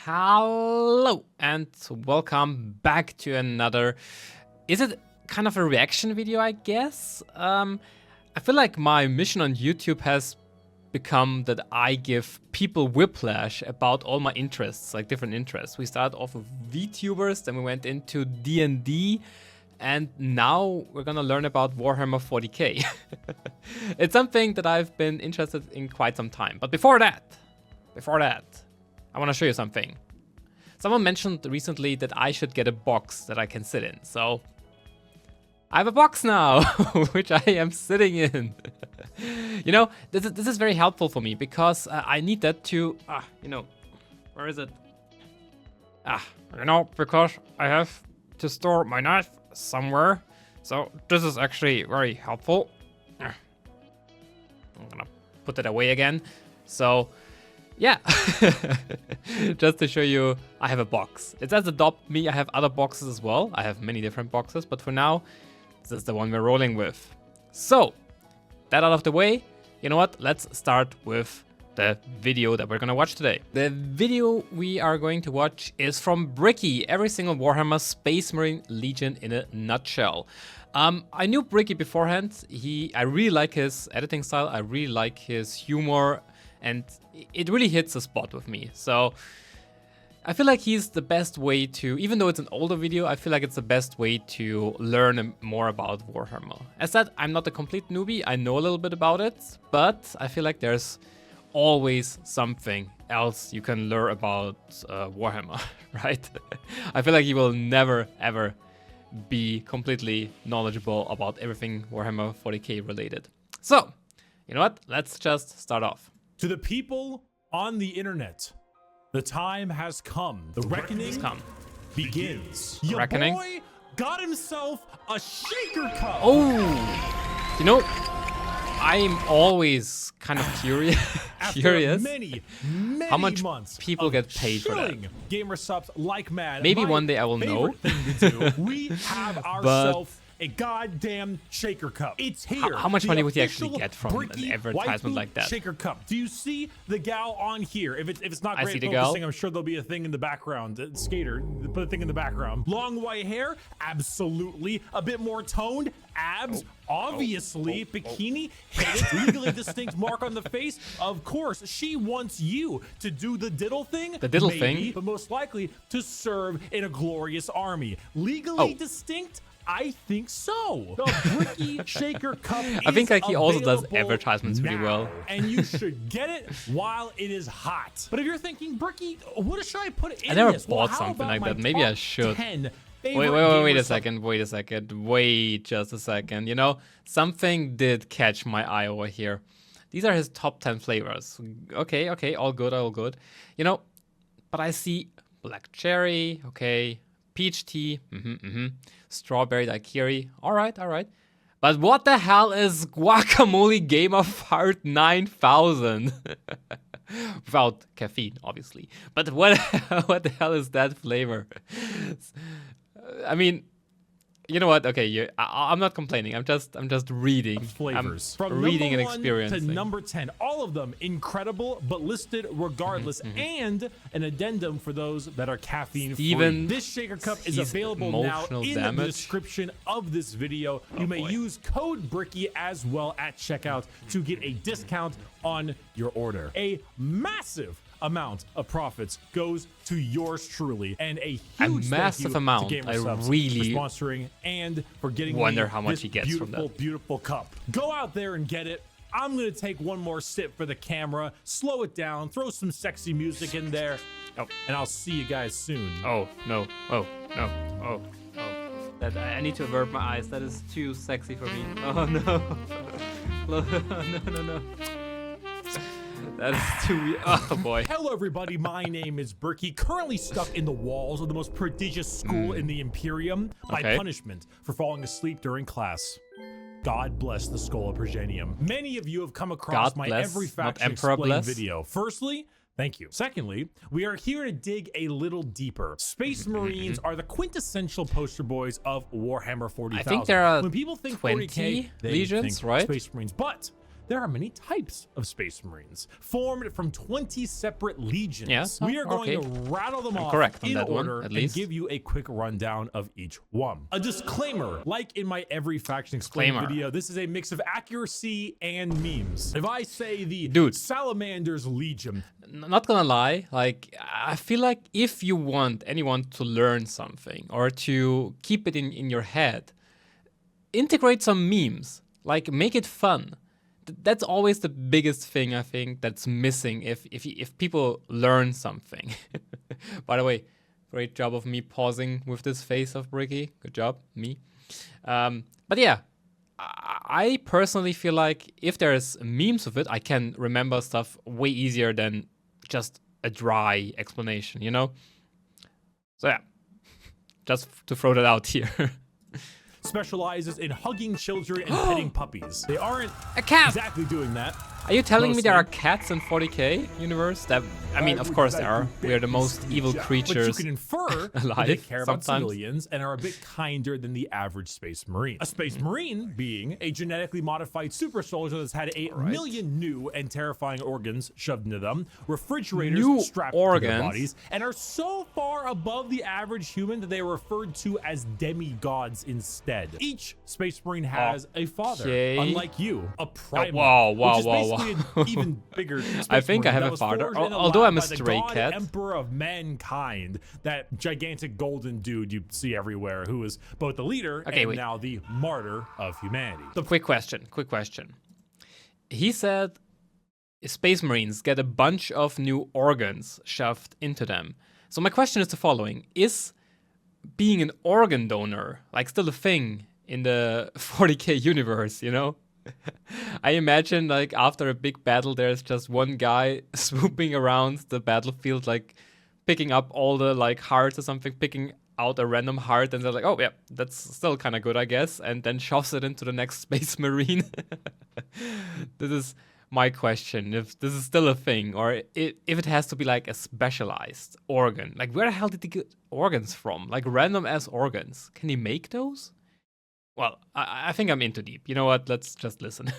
Hello and welcome back to another, is it kind of a reaction video, I guess? I feel like my mission on YouTube has become that I give people whiplash about all my interests, like different interests. We started off with VTubers, then we went into D&D, and now we're gonna learn about Warhammer 40K. It's something that I've been interested in quite some time. But before that, I want to show you something. Someone mentioned recently that I should get a box that I can sit in. So I have a box now, which I am sitting in. You know, this is very helpful for me because I need that to, where is it? Because I have to store my knife somewhere. So this is actually very helpful. I'm gonna put it away again. So yeah, just to show you, I have a box. It says adopt me. I have other boxes as well. I have many different boxes, but for now, this is the one we're rolling with. So, that out of the way, you know what? Let's start with the video that we're gonna watch today. The video we are going to watch is from Bricky, every single Warhammer Space Marine Legion in a nutshell. I knew Bricky beforehand. I really like his editing style. I really like his humor. And it really hits the spot with me. So I feel like he's the best way to, even though it's an older video, I feel like it's the best way to learn more about Warhammer. As said, I'm not a complete newbie. I know a little bit about it, but I feel like there's always something else you can learn about Warhammer, right? I feel like you will never, ever be completely knowledgeable about everything Warhammer 40K related. So, you know what? Let's just start off. To the people on the internet, the time has come. The reckoning begins. The reckoning? Boy got himself a shaker cup. Oh, you know, I'm always kind of curious many how much months people get paid for that. Gamer subs like mad. Maybe one day I will know. Thing to do, we have ourselves a goddamn shaker cup. It's here. How much money would you actually get from an advertisement like that? Shaker cup. Do you see the gal on here? If it's not I great see the focusing, gal. I'm sure there'll be a thing in the background. Skater, put a thing in the background. Long white hair, absolutely. A bit more toned. Abs, obviously. Bikini, headed, legally distinct mark on the face. Of course, she wants you to do the diddle thing. The diddle maybe, thing? but most likely to serve in a glorious army. Legally distinct? I think so. The Bricky Shaker Cup I think like he also does available advertisements really now, well. and you should get it while it is hot. But if you're thinking, Bricky, what should I put in I never this? bought Well, something like that. Maybe I should. Wait a second. Wait just a second. You know, something did catch my eye over here. These are his top 10 flavors. Okay, all good. You know, but I see black cherry, okay, peach tea, strawberry daiquiri, all right. But what the hell is Guacamole Game of Heart 9000? Without caffeine, obviously. But what the hell is that flavor? I mean, you know what? Okay, I'm not complaining. I'm just reading. Flavors. I'm From reading and number 1 experiencing. to number 10, all of them incredible, but listed regardless, and an addendum for those that are caffeine free. This shaker cup is available now in the description of this video. You may use code Bricky as well at checkout to get a discount on your order. A massive amount of profits goes to yours truly, and a huge massive amount. to Gamer I Subs really for sponsoring and for getting wonder me how much this he gets from that. beautiful cup. Go out there and get it. I'm gonna take one more sip for the camera, slow it down, throw some sexy music in there, and I'll see you guys soon. Oh no! That I need to avert my eyes. That is too sexy for me. Oh no! No! That is too weird. Oh boy. Hello everybody, my name is Bricky, currently stuck in the walls of the most prodigious school in the Imperium by punishment for falling asleep during class. God bless the Skull of Progenium. Many of you have come across my Every Faction Explained video. Firstly, thank you. Secondly, we are here to dig a little deeper. Space Marines are the quintessential poster boys of Warhammer 40,000. I think there are when people think 20 40K, they legions, think right? Space Marines, but there are many types of Space Marines, formed from 20 separate legions. Yeah. We are going to rattle them off in order and give you a quick rundown of each one. A disclaimer, like in my Every Faction Explained video, this is a mix of accuracy and memes. If I say the Salamanders Legion, not gonna lie, like I feel like if you want anyone to learn something or to keep it in your head, integrate some memes, like make it fun. That's always the biggest thing I think that's missing if people learn something. By the way, great job of me pausing with this face of Bricky. Good job, me. But yeah, I personally feel like if there's memes of it, I can remember stuff way easier than just a dry explanation, you know? So yeah, just to throw that out here. Specializes in hugging children and petting puppies. They aren't exactly doing that. Are you telling me there are cats in 40K universe? That I mean, of course there are. We are the most evil creatures but you can infer alive. That they care about civilians and are a bit kinder than the average Space Marine. A Space Marine being a genetically modified super soldier that's had 8 million new and terrifying organs shoved into them, refrigerators strapped to their bodies, and are so far above the average human that they are referred to as demigods instead. Each Space Marine has a father, unlike you, a Primarch. Wow. An even bigger I think I have a father, although I'm a stray cat. Emperor of mankind, that gigantic golden dude you see everywhere, who is both the leader and now the martyr of humanity. Quick question. He said Space Marines get a bunch of new organs shoved into them. So my question is the following: is being an organ donor like still a thing in the 40K universe, you know? I imagine like after a big battle there's just one guy swooping around the battlefield, like picking up all the like hearts or something, picking out a random heart, and they're like, oh yeah, that's still kind of good, I guess, and then shoves it into the next Space Marine. This is my question, if this is still a thing, or if it has to be like a specialized organ. Like where the hell did he get organs from? Like random ass organs. Can he make those? Well, I think I'm in too deep. You know what? Let's just listen.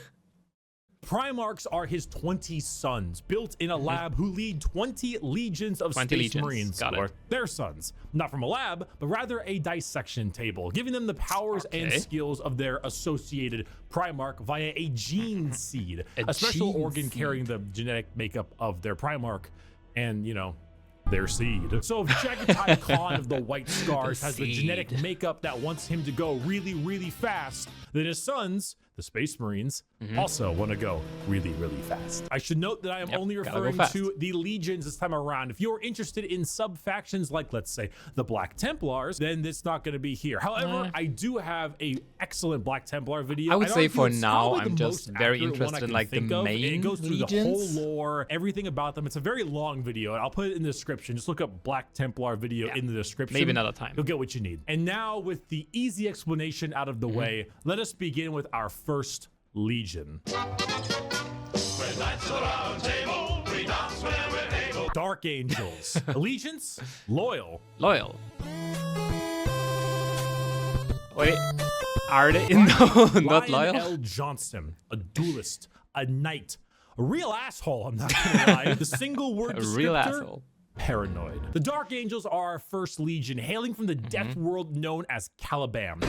Primarchs are his 20 sons, built in a lab, who lead 20 legions of Space Marines, or their sons. Not from a lab, but rather a dissection table, giving them the powers and skills of their associated Primarch via a gene seed, a special organ carrying the genetic makeup of their Primarch, and, you know, their seed. So if Jagatai Khan of the White Scars has the genetic makeup that wants him to go really, really fast, then his sons, the Space Marines, also want to go really, really fast. I should note that I am only referring to the legions this time around. If you're interested in sub-factions like, let's say, the Black Templars, then it's not going to be here. However, I do have a excellent Black Templar video. I would say for now, I'm just very interested in like the main It goes through legions. the whole lore, everything about them. It's a very long video, and I'll put it in the description. Just look up Black Templar video in the description. Maybe another time. You'll get what you need. And now, with the easy explanation out of the way, let us begin with our first legion. Dark Angels. Allegiance? Loyal. Wait, are they? No, not loyal. L. Johnson, a duelist, a knight, a real asshole, I'm not gonna lie. The single word descriptor, real asshole. Paranoid. The Dark Angels are our first legion, hailing from the death world known as Caliban.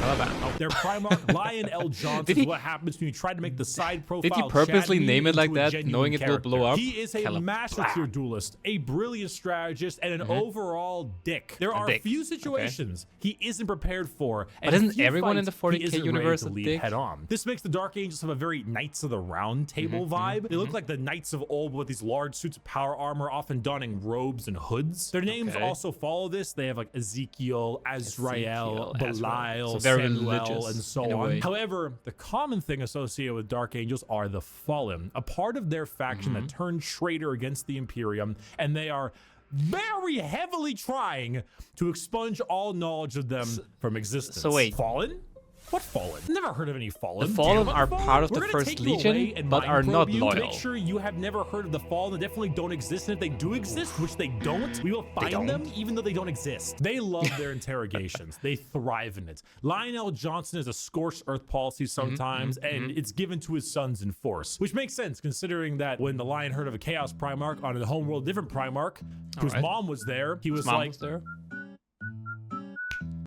Their Primarch, Lion L. Johnson, is what happens when you try to make the side profile. Did he purposely name it like that, knowing it will blow up? He is a master tier duelist, a brilliant strategist, and an overall dick. There are a few situations he isn't prepared for, and but isn't everyone in the 40K universe a dick? Head on. This makes the Dark Angels have a very Knights of the Round Table vibe. They look like the Knights of old with these large suits of power armor, often donning robes and hoods. Their names also follow this. They have like Ezekiel, Azrael, Belial, Samuel, and so on. However, the common thing associated with Dark Angels are the Fallen, a part of their faction that turned traitor against the Imperium, and they are very heavily trying to expunge all knowledge of them from existence. So wait. Fallen? What Fallen? Never heard of any Fallen. The Fallen are part of the First Legion, but are not loyal. Make sure you have never heard of the Fallen. They definitely don't exist, and if they do exist, which they don't, we will find them even though they don't exist. They love their interrogations. They thrive in it. Lionel Johnson is a scorched earth policy sometimes, and it's given to his sons in force, which makes sense considering that when the Lion heard of a Chaos Primarch on the homeworld different Primarch, whose mom was there, he was like,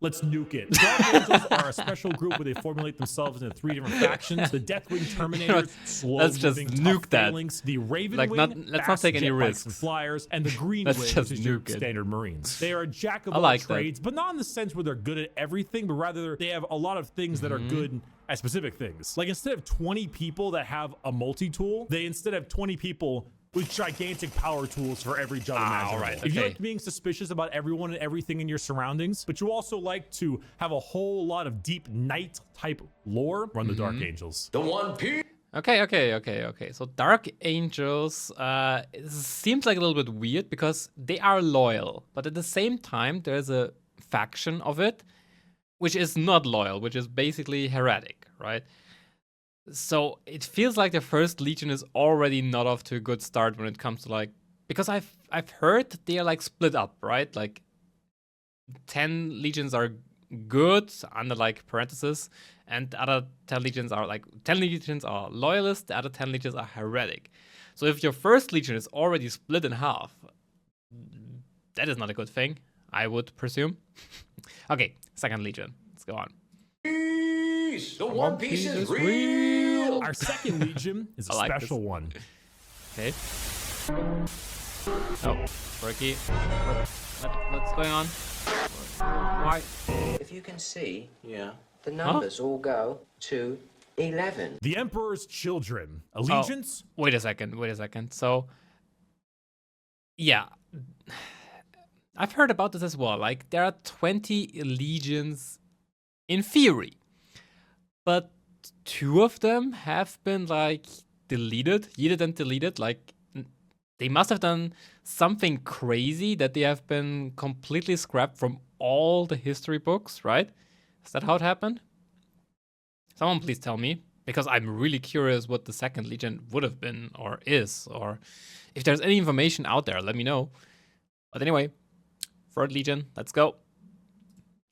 let's nuke it. The Dark Angels are a special group where they formulate themselves into 3 different factions. The Deathwing Terminators, let's just nuke that. Phalanx, the Raven like, Wing, let's not take any risks. And flyers, and the Green Wing, which is your standard Marines. They are a jack of all trades, but not in the sense where they're good at everything, but rather they have a lot of things that are good at specific things. Like instead of 20 people that have a multi-tool, they instead have 20 people with gigantic power tools for every job imaginable. If you like being suspicious about everyone and everything in your surroundings, but you also like to have a whole lot of deep night type lore, run the Dark Angels. The One Piece. Okay. So Dark Angels seems like a little bit weird because they are loyal, but at the same time, there's a faction of it which is not loyal, which is basically heretic, right? So it feels like the First Legion is already not off to a good start when it comes to like, because I've heard they are like split up, right? Like 10 legions are good under like parentheses, and the other 10 legions are like 10 legions are loyalist, the other 10 legions are heretic. So if your First Legion is already split in half, that is not a good thing, I would presume. Okay, Second Legion, let's go on. The One Piece is real. Our Second Legion is a special one. Okay. Oh, Bricky, what's going on? Why? If you can see, the numbers all go to 11. The Emperor's Children. Allegiance? Oh, wait a second. So, yeah. I've heard about this as well. Like, there are 20 legions in theory. But 2 of them have been, like, yeeted and deleted. Like, they must have done something crazy that they have been completely scrapped from all the history books, right? Is that how it happened? Someone please tell me, because I'm really curious what the Second Legion would have been or is, or if there's any information out there, let me know. But anyway, Third Legion, let's go.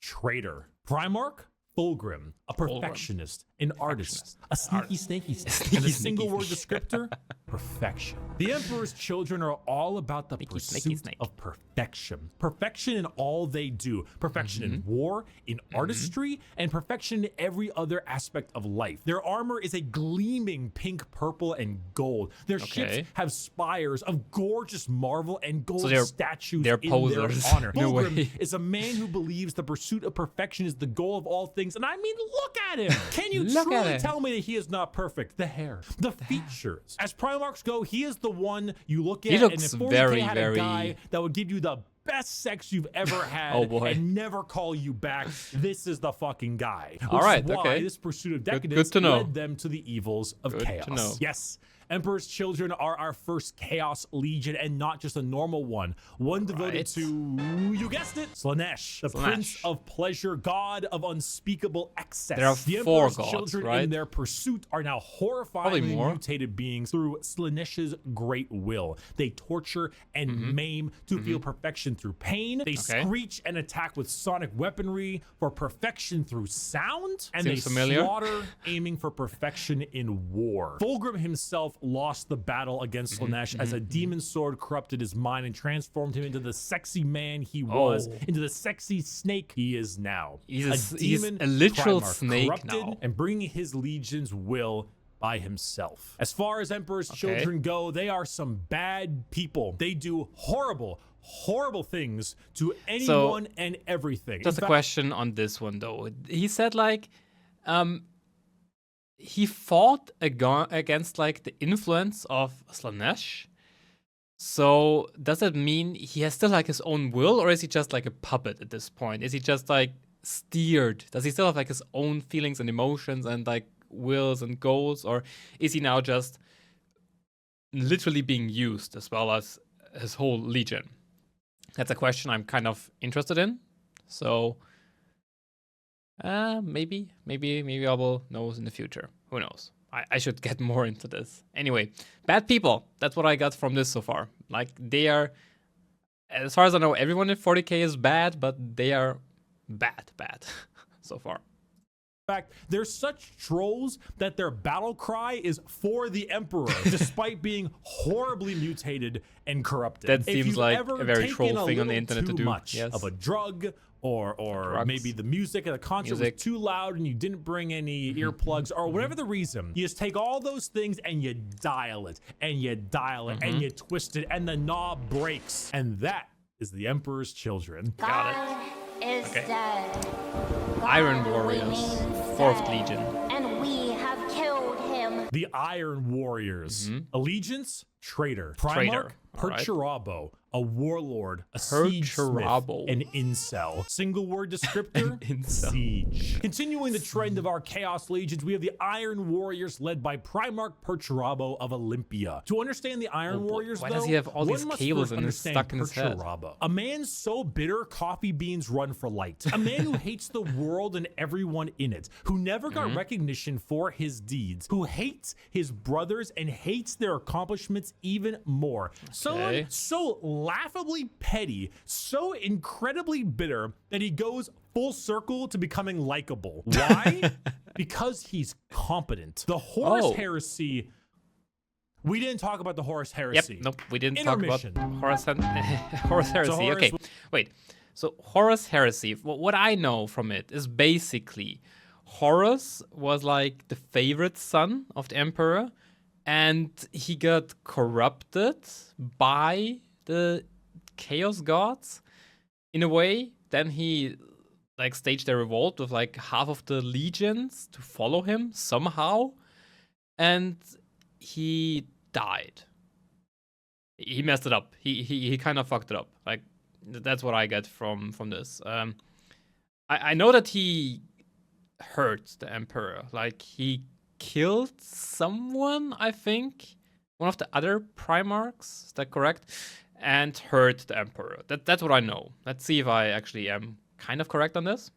Traitor. Primarch Fulgrim, a perfectionist, an artist, a sneaky snake, and a single word descriptor, perfection. The Emperor's Children are all about the pursuit of perfection. Perfection in all they do. Perfection in war, in artistry, and perfection in every other aspect of life. Their armor is a gleaming pink, purple, and gold. Their ships have spires of gorgeous marble and gold statues in posers. their honor. Fulgrim is a man who believes the pursuit of perfection is the goal of all things. And I mean, look at him. Can you truly tell me that he is not perfect? The hair, the features. As Primarchs go, he is the one you look at. He looks and if 40K had a guy that would give you the best sex you've ever had and never call you back, this is the fucking guy. All right, why this pursuit of decadence led them to the evils of chaos. Yes. Emperor's Children are our first Chaos Legion, and not just a normal one. One devoted to, you guessed it, Slaanesh, the Prince of Pleasure, God of unspeakable excess. There are the 4 Emperor's gods, Children right? in their pursuit are now horrifyingly mutated beings through Slaanesh's great will. They torture and maim to feel perfection through pain. They screech and attack with sonic weaponry for perfection through sound. And Seems they familiar. slaughter, aiming for perfection in war. Fulgrim himself lost the battle against Slaanesh as a demon sword corrupted his mind and transformed him into the sexy man he was, into the sexy snake he is now. He's a literal snake now. And bringing his legion's will by himself. As far as Emperor's Children go, they are some bad people. They do horrible things to anyone and everything. Just a question on this one, though. He said, like, he fought against, like, the influence of Slaanesh. So does that mean he has still, like, his own will, or is he just, like, a puppet at this point? Is he just, like, steered? Does he still have, like, his own feelings and emotions and, like, wills and goals, or is he now just literally being used as well as his whole legion? That's a question I'm kind of interested in. So Maybe I will know in the future. Who knows? I should get more into this. Anyway, bad people. That's what I got from this so far. Like, they are, as far as I know, everyone in 40k is bad, but they are bad so far. In fact, they're such trolls that their battle cry is for the Emperor, despite being horribly mutated and corrupted. That seems like a very troll thing on the internet to do. Much of a drug, or maybe the music at the concert was too loud and you didn't bring any earplugs, or whatever the reason. You just take all those things and you dial it, and you dial it, and you twist it, and the knob breaks. And that is the Emperor's children. Got it. Is dead. Iron Warriors, 4th Legion. And we have killed him. The Iron Warriors. Allegiance, traitor. Primarch, Perturabo, a warlord, a siege smith, an incel. Single word descriptor, siege. Continuing the trend of our Chaos Legions, we have the Iron Warriors led by Primarch Perturabo of Olympia. To understand the Iron Warriors, why does he have all these cables stuck in his head? A man so bitter, coffee beans run for light. A man who hates the world and everyone in it, who never got recognition for his deeds, who hates his brothers and hates their accomplishments even more. Someone so laughably petty, so incredibly bitter that he goes full circle to becoming likable. Why? Because he's competent. The Horus heresy. We didn't talk about the Horus heresy. Yep, nope, we didn't talk about Horus heresy. So okay, wait. So Horus heresy, what I know from it is basically Horus was like the favorite son of the Emperor, and he got corrupted by the Chaos Gods in a way. Then he like staged a revolt with like half of the legions to follow him somehow, and he died. He messed it up. He kind of fucked it up. Like, that's what I get from this. I know that he hurt the Emperor. Like, he killed someone, I think, one of the other Primarchs, is that correct? And hurt the Emperor. That's what I know. Let's see if I actually am kind of correct on this.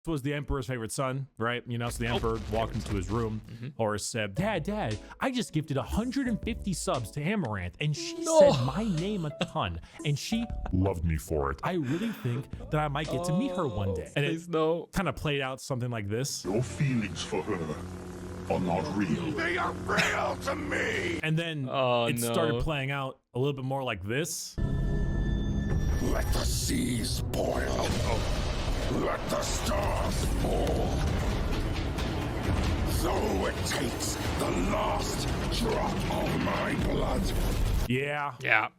This was the Emperor's favorite son, right? You know, so the Emperor walked into his room. Horus said, Dad, I just gifted 150 subs to Amaranth, and she said my name a ton, and she loved me for it. I really think that I might get to meet her one day. And it kind of played out something like this. Your feelings for her are not real. They are real to me. And then it started playing out a little bit more like this. Let the seas boil. Let the stars fall. Though it takes the last drop of my blood. Yeah.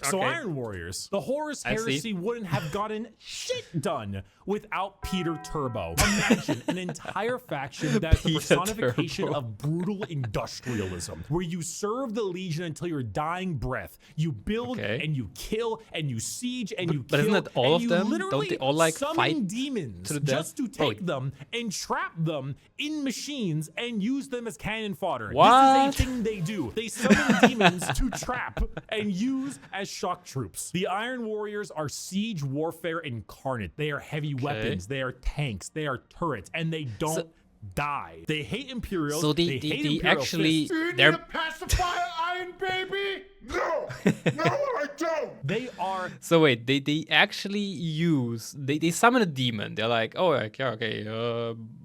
So Iron Warriors, the Horus heresy wouldn't have gotten shit done without Peter Turbo. Imagine an entire faction that's the personification of brutal industrialism, where you serve the Legion until your dying breath. You build and you kill and you siege and you kill. But isn't that all of them? Don't they all like fight demons to just to take them and trap them in machines and use them as cannon fodder? What? This is a thing they do. They summon demons to trap and use as shock troops. The Iron Warriors are siege warfare incarnate. They are heavy weapons. They are tanks. They are turrets, and they don't die. They hate Imperials. So they actually they're a pacifier, Iron Baby. No, I don't. They are. So wait, they actually use they summon a demon. They're like, oh okay,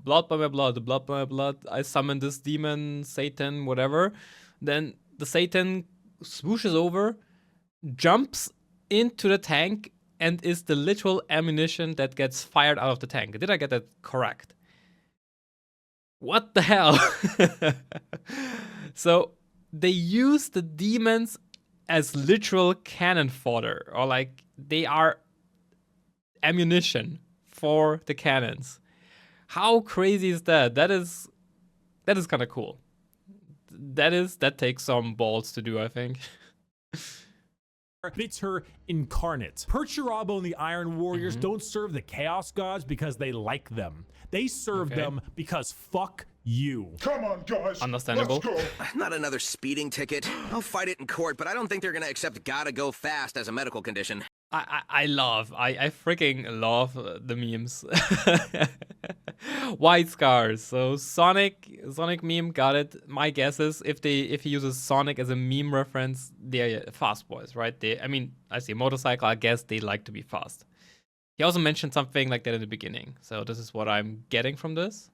blood by my blood, blood by my blood. I summon this demon, Satan, whatever. Then the Satan swooshes over, jumps into the tank, and is the literal ammunition that gets fired out of the tank. Did I get that correct? What the hell? So they use the demons as literal cannon fodder, or like they are ammunition for the cannons. How crazy is that? That is kind of cool. That takes some balls to do, I think. It's her incarnate. Perturabo and the Iron Warriors don't serve the Chaos Gods because they like them. They serve them because fuck you. Come on, guys. Understandable. Let's go. Not another speeding ticket. I'll fight it in court, but I don't think they're gonna accept gotta go fast as a medical condition. I freaking love the memes. White scars. So Sonic meme, got it. My guess is if he uses Sonic as a meme reference, they're fast boys, right? I see a motorcycle. I guess they like to be fast. He also mentioned something like that in the beginning. So this is what I'm getting from this.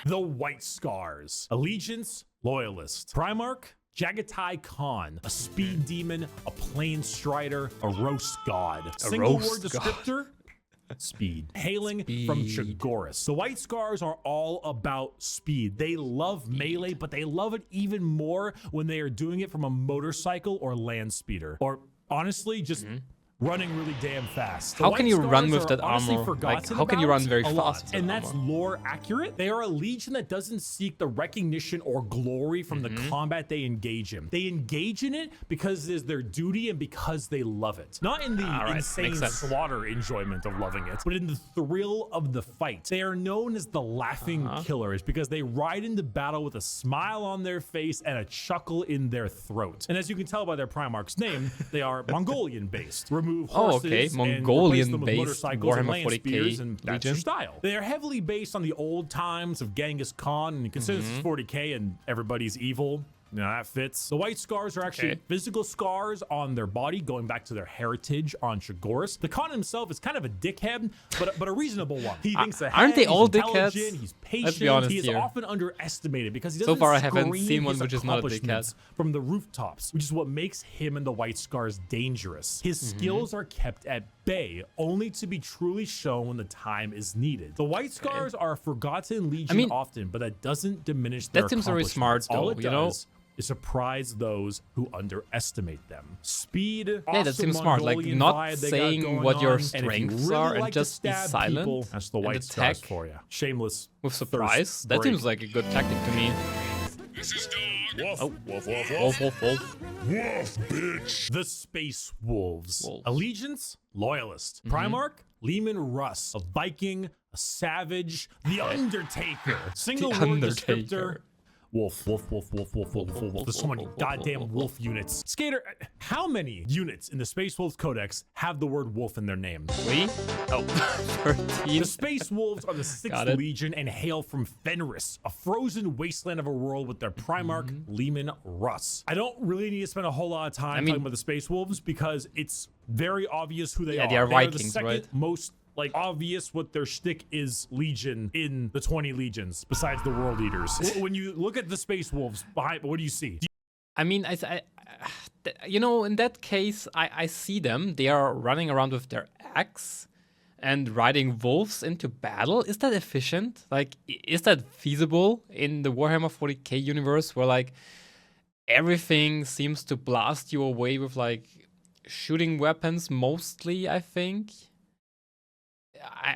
The White Scars. Allegiance, Loyalist. Primarch, Jagatai Khan, a speed demon, a plane strider, a roast god. Single word descriptor, speed. Hailing from Chagoris. The White Scars are all about speed. They love melee, but they love it even more when they are doing it from a motorcycle or land speeder. Or honestly, just running really damn fast. How can you run with that armor? Like, how can you run very fast? And that's lore accurate. They are a legion that doesn't seek the recognition or glory from the combat they engage in. They engage in it because it is their duty and because they love it. Not in the insane slaughter enjoyment of loving it, but in the thrill of the fight. They are known as the laughing killers because they ride into battle with a smile on their face and a chuckle in their throat. And as you can tell by their Primarch's name, they are Mongolian based. Mongolian-based Warhammer 40K and that's their style. They are heavily based on the old times of Genghis Khan, and consider this is 40K and everybody's evil. You know, that fits. The White Scars are actually physical scars on their body, going back to their heritage on Chagoris. The Khan himself is kind of a dickhead, but a reasonable one. He thinks ahead, aren't they all dickheads? He's patient. Let's be honest he is here. often underestimated because he doesn't so far I haven't seen one which is not a dickhead. From the rooftops, which is what makes him and the White Scars dangerous. His skills are kept at bay, only to be truly shown when the time is needed. The White Scars are a forgotten legion often, but that doesn't diminish their accomplishments. That seems very smart, though, all it does is surprise those who underestimate them. Speed, yeah, that seems smart. Like not saying what your strengths are and just be silent. People, that's the White Scars for you. Shameless with surprise. That seems like a good tactic to me. This is dog. Oh, wolf, bitch. The Space Wolves. Allegiance, Loyalist. Primarch, Leman Russ, a Viking, a Savage, the Undertaker. Single word descriptor. Wolf. There's so many goddamn wolf units. Skater, how many units in the Space Wolves Codex have the word wolf in their name? 3? Oh, 13. The Space Wolves are the 6th Legion and hail from Fenris, a frozen wasteland of a world with their Primarch, Leman Russ. I don't really need to spend a whole lot of time talking about the Space Wolves because it's very obvious who they are. They are Vikings, the second most obvious what their shtick is legion in the 20 legions besides the World Eaters. When you look at the Space Wolves behind, what do you see? I mean, you know, in that case, I see them. They are running around with their axe and riding wolves into battle. Is that efficient? Like, is that feasible in the Warhammer 40K universe where like everything seems to blast you away with like shooting weapons mostly, I think?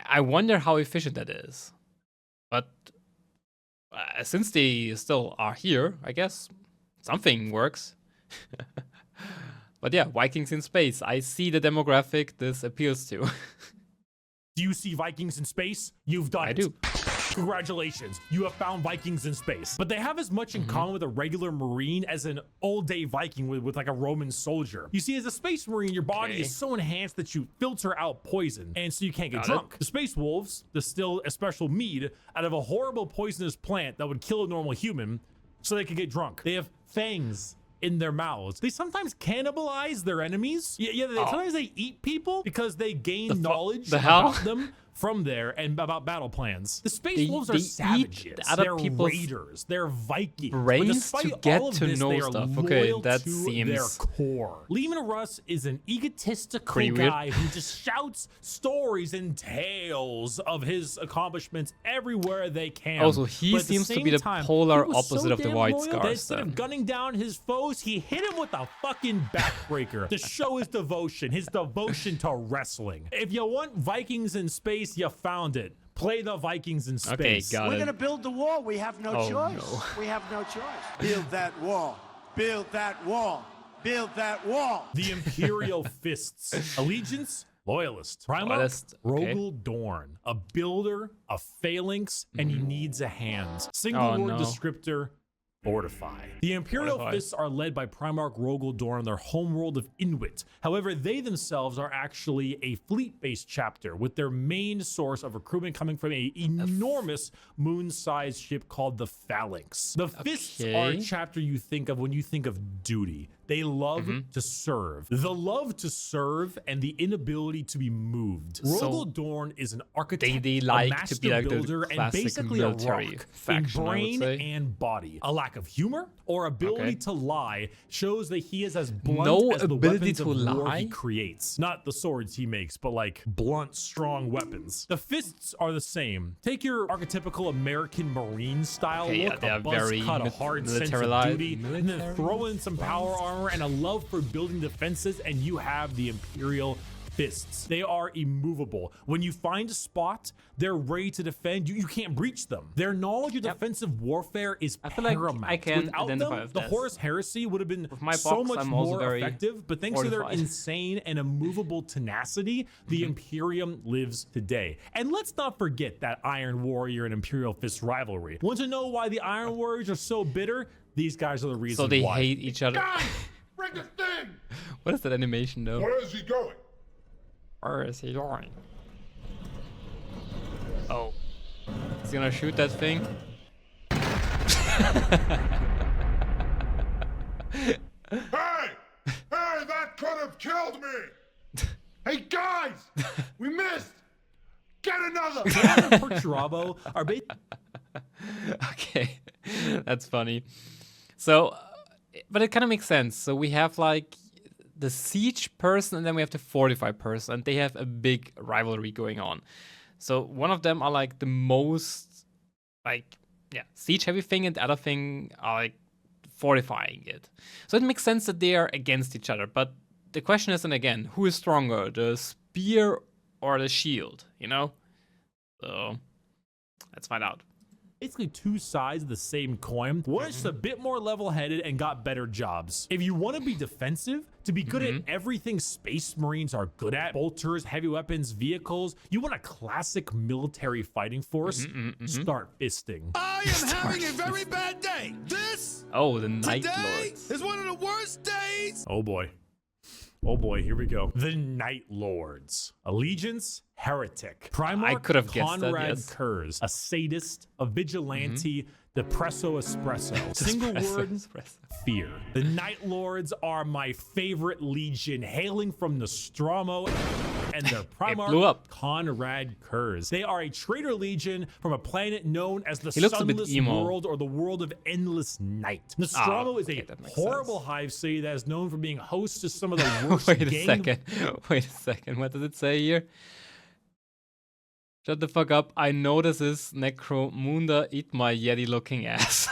I wonder how efficient that is. But since they still are here, I guess something works. But yeah, Vikings in space. I see the demographic this appeals to. Do you see Vikings in space? You've done it. I do. Congratulations, you have found Vikings in space. But they have as much in common with a regular Marine as an old-day Viking with like a Roman soldier. You see, as a Space Marine, your body is so enhanced that you filter out poison, and so you can't get drunk. The Space Wolves distill a special mead out of a horrible poisonous plant that would kill a normal human so they could get drunk. They have fangs in their mouths. They sometimes cannibalize their enemies. Sometimes they eat people because they gain knowledge about them from there and about battle plans. The Space Wolves are savages. They're raiders. They're Vikings. Brains to get to know stuff. Okay, that seems their core. Leman Russ is an egotistical guy who just shouts stories and tales of his accomplishments everywhere they can. Also, he seems to be the polar opposite of the White Scars. Instead of gunning down his foes, he hit him with a fucking backbreaker to show his devotion to wrestling. If you want Vikings in space, you found it. Play the Vikings in space. Okay, got it. We're gonna build the wall. We have no choice. No. We have no choice. Build that wall. Build that wall. Build that wall. The Imperial Fists. Allegiance, Loyalist. Primarch, Rogel Dorn. A builder, a phalanx, and he needs a hand. Single word descriptor, fortify. The Imperial Fists are led by Primarch Rogaldorn on their homeworld of Inuit. However, they themselves are actually a fleet-based chapter, with their main source of recruitment coming from an enormous moon-sized ship called the Phalanx. The Fists are a chapter you think of when you think of duty. They love to serve. The love to serve and the inability to be moved. Rogaldorn is an architect, they like a master to be like builder, and basically a rock faction, in brain and body. A lack of humor or ability to lie shows that he is as blunt as the weapons of war he creates. Not the swords he makes, but like blunt, strong weapons. The Fists are the same. Take your archetypical American Marine style look, a buzz cut, a hard sense of duty, and then throw in some power armor and a love for building defenses, and you have the Imperial Fists. They are immovable. When you find a spot, they're ready to defend. You can't breach them. Their knowledge of defensive warfare is paramount. Like I can Without identify them, with the this. Horus Heresy would have been my so box, much I'm also more very effective, but thanks to their insane and immovable tenacity, the Imperium lives today. And let's not forget that Iron Warrior and Imperial Fist rivalry. Want to know why the Iron Warriors are so bitter? These guys are the reason So they why. hate each other. Guys, bring this thing! What is that animation though? Where is he going? Where is he going? Oh. He's gonna shoot that thing? Hey! Hey, that could have killed me! Hey, guys! We missed! Get another! Perturabo are Okay, that's funny. So, but it kind of makes sense. So we have like the siege person, and then we have the fortify person, and they have a big rivalry going on. So one of them are like the most, like, siege heavy thing, and the other thing are like fortifying it. So it makes sense that they are against each other. But the question is, and again, who is stronger, the spear or the shield? You know. So let's find out. basically two sides of the same coin. One is just a bit more level-headed and got better jobs. If you want to be defensive, to be good at everything Space Marines are good at, bolters, heavy weapons, vehicles, you want a classic military fighting force, start fisting. I am having a very bad day. This the Night today Lords. is one of the worst days. Oh boy. Oh boy, here we go. The Night Lords. Allegiance, heretic. Primarch I could have guessed that, Conrad yes. Kurz, a sadist, a vigilante, depresso espresso. Single word, fear. The Night Lords are my favorite legion, hailing from Nostromo and their blew Primarch up. Conrad Kurz. They are a traitor legion from a planet known as the looks a bit Sunless emo. World, or the world of endless night. Nostromo is okay, a that makes horrible sense. hive city that is known for being host to some of the worst Wait a gang second. Wait a second. What does it say here? Shut the fuck up. I know this is Necromunda. Eat my Yeti looking ass.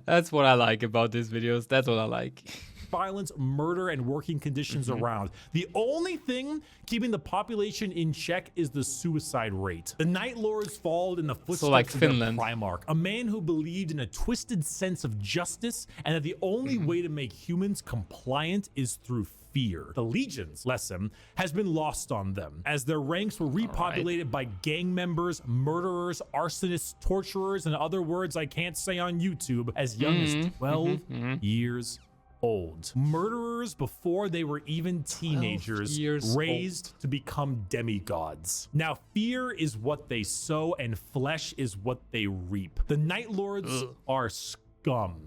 That's what I like about these videos. That's what I like. violence, murder, and working conditions around. The only thing keeping the population in check is the suicide rate. The Night Lords followed in the footsteps like of their Finland. Primarch, a man who believed in a twisted sense of justice and that the only way to make humans compliant is through fear. The Legion's lesson has been lost on them, as their ranks were repopulated by gang members, murderers, arsonists, torturers, and other words I can't say on YouTube, as young as 12 years old. Murderers before they were even teenagers, years raised to become demigods. Now, fear is what they sow and flesh is what they reap. The Night Lords are scum.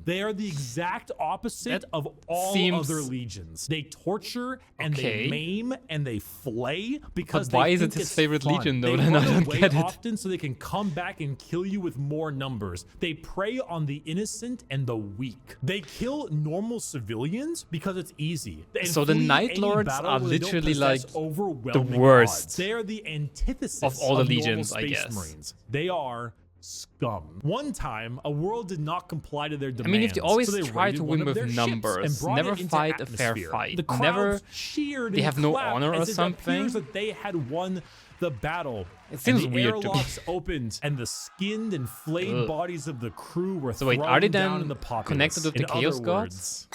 They are the exact opposite of all seems- other legions. They torture and they maim and they flay because But why they is it think his it's favorite fun. legion, though? They Then I run don't away get it. often so they can come back and kill you with more numbers. They prey on the innocent and the weak. They kill normal civilians because it's easy. And So the flee Night any Lords battle are where they don't literally possess like overwhelming worst odds. They are the antithesis of all the normal legions, I Space guess. Marines. They are scum. One time, a world did not comply to their demands. I mean, if they always so they try raided to one win of with their ships and numbers, brought never it into fight a fair atmosphere. fight, The crowds never- cheered they and have no clapped honor or as it something? appears that they had won the battle. It seems And the weird to me. airlocks opened, and the skinned and flayed bodies of the crew were So wait, are they thrown down then in the populace. connected with the In Chaos other Gods? words,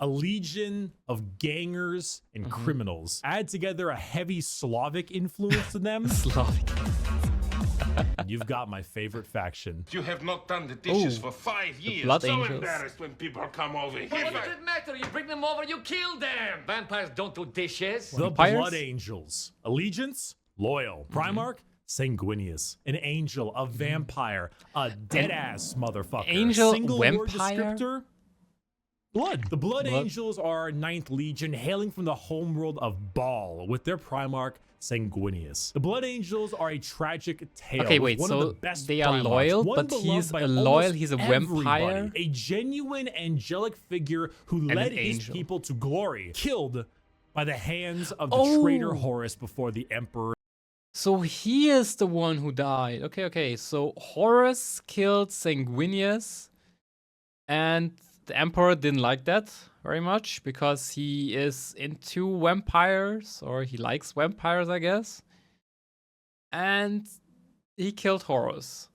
a legion of gangers and criminals. Add together a heavy Slavic influence to them, Slavic. and you've got my favorite faction. You have not done the dishes for 5 years. Blood So Angels. embarrassed when people come over here. What does it matter? You bring them over, you kill them. Vampires don't do dishes. The Vampires? Blood Angels. Allegiance, loyal. Primarch, sanguineous. An angel, a vampire, a dead-ass motherfucker. Angel Single word vampire? descriptor, blood. The Blood Angels are 9th Legion, hailing from the homeworld of Baal, with their Primarch, Sanguinius. The Blood Angels are a tragic tale. Okay, with wait, one so of the best they are Primarchs, loyal, one but beloved he's by a loyal, almost he's a everybody. vampire? A genuine angelic figure who an led his angel. people to glory, killed by the hands of the traitor Horus before the Emperor. So he is the one who died. Okay. So Horus killed Sanguinius, and the Emperor didn't like that very much because he is into vampires, or he likes vampires, I guess. And he killed Horus.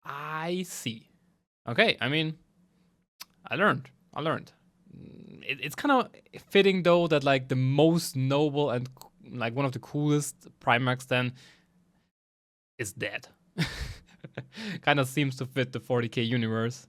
I see. Okay, I mean, I learned. It's kind of fitting though that like the most noble and like one of the coolest Primarchs then is dead. Kind of seems to fit the 40K universe.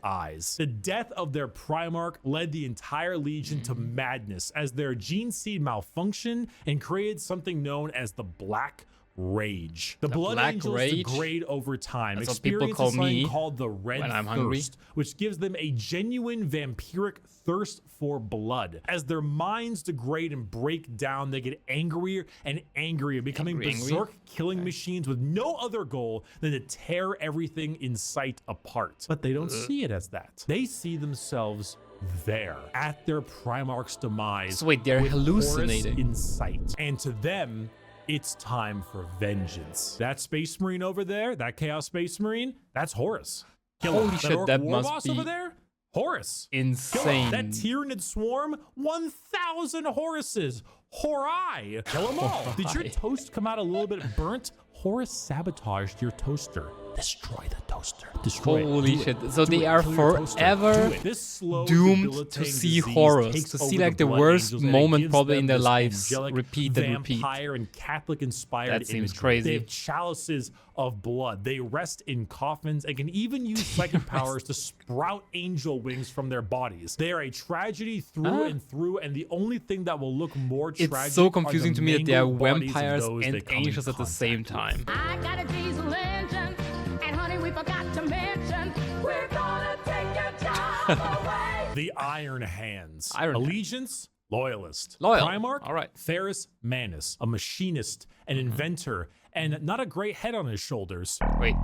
Eyes. The death of their Primarch led the entire Legion to madness as their gene seed malfunctioned and created something known as the Black Rage. The Blood Black Angels Rage? degrade over time, That's what people call experiencing me something called the Red when I'm hungry. Thirst, which gives them a genuine vampiric thirst for blood. As their minds degrade and break down, they get angrier and angrier, becoming berserk killing machines with no other goal than to tear everything in sight apart. But they don't see it as that. They see themselves there at their Primarch's demise. So wait, they're with hallucinating. Horus in sight. And to them, it's time for vengeance. That Space Marine over there, that Chaos Space Marine, that's Horus. Holy shit, Orc that war must boss be over there, Horus. insane. That Tyranid swarm, 1,000 Horuses. Horai. Kill them all. Did your toast come out a little bit burnt? Horus sabotaged your toaster. Destroy the toaster. Destroy it. Holy Do shit. it. So Do they it. are Kill your toaster. forever Do it. This slow, doomed to debilitating see disease Horus, takes to see over like the Blood worst Angels, and it moment gives probably them in their this lives. angelic Repeat and repeat. vampire and Catholic inspired That seems imagery. crazy. They have chalices of blood. They rest in coffins and can even use psychic powers to sprout angel wings from their bodies. They are a tragedy through and through, and the only thing that will look more tragic It's so confusing are the to me that they are mangled bodies of vampires those they and come in angels at the same contact with. time. I got a diesel engine, and honey, we forgot to mention we're gonna take your job away. The Iron Hands. Iron Hands. Allegiance, loyalist. Loyal. Primarch, All right. Ferris Manus, a machinist, an inventor, and not a great head on his shoulders. Wait,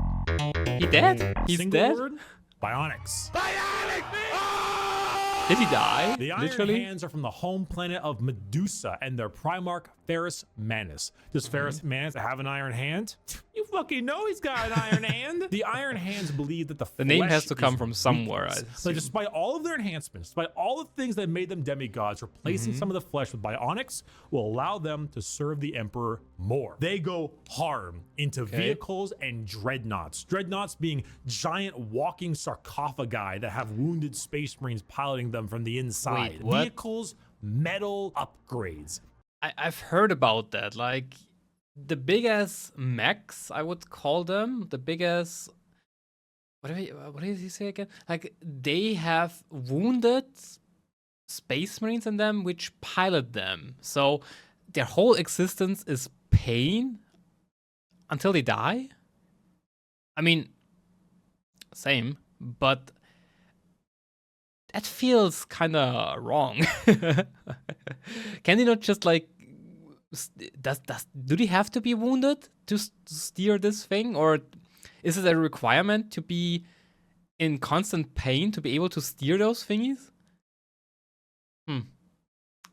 he dead? He's Single dead? word, Bionics. Did he die? The Iron Literally? Hands are from the home planet of Medusa and their Primarch, Ferris Manus. Does Ferris Manus have an iron hand? You fucking know he's got an iron hand. The Iron Hands believe that the name flesh has to come is from somewhere, I weakness. So assume. despite all of their enhancements, despite all the things that made them demigods, replacing some of the flesh with bionics will allow them to serve the Emperor more. They go hard into vehicles and dreadnoughts. Dreadnoughts being giant walking sarcophagi that have wounded space marines piloting them from the inside. Wait, what? Vehicles, metal upgrades. I've heard about that. Like the big ass mechs, I would call them. The big ass. What did he say again? Like they have wounded space marines in them, which pilot them. So their whole existence is pain until they die. I mean, same, but that feels kind of wrong. Can they not just like do they have to be wounded to steer this thing, or is it a requirement to be in constant pain to be able to steer those thingies?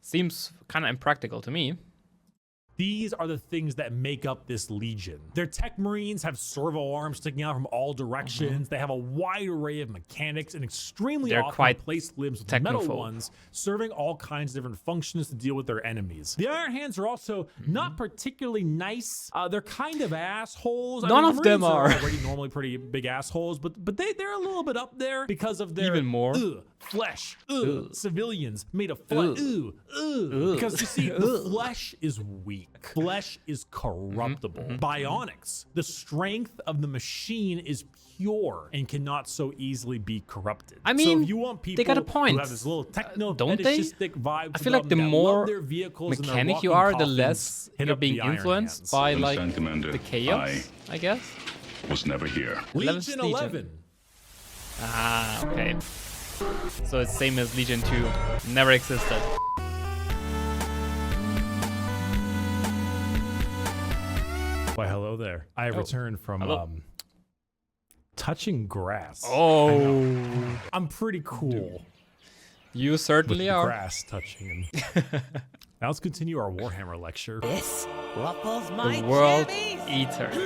Seems kind of impractical to me. These are the things that make up this legion. Their tech marines have servo arms sticking out from all directions. They have a wide array of mechanics and extremely They're often quite placed limbs with metal technophobe. ones, serving all kinds of different functions to deal with their enemies. The Iron Hands are also not particularly nice. They're kind of assholes. None of them Marines are. already normally pretty big assholes, but they're a little bit up there because of their Even more. Flesh, civilians made of flesh, because you see, the flesh is weak. Flesh is corruptible. Bionics, the strength of the machine is pure and cannot so easily be corrupted. I mean, so if you want people they got a point. who have this little techno Don't they? vibe, I feel like the more mechanic mechanic you are, the less you're being influenced by like the chaos, I guess. Was never here. Legion 11. Ah, okay. So it's same as Legion 2, never existed. Why, hello there. I returned from touching grass. Oh, I'm pretty cool. You certainly with are. Grass touching. Now let's continue our Warhammer lecture. This ruffles my The World jammies. Eaters.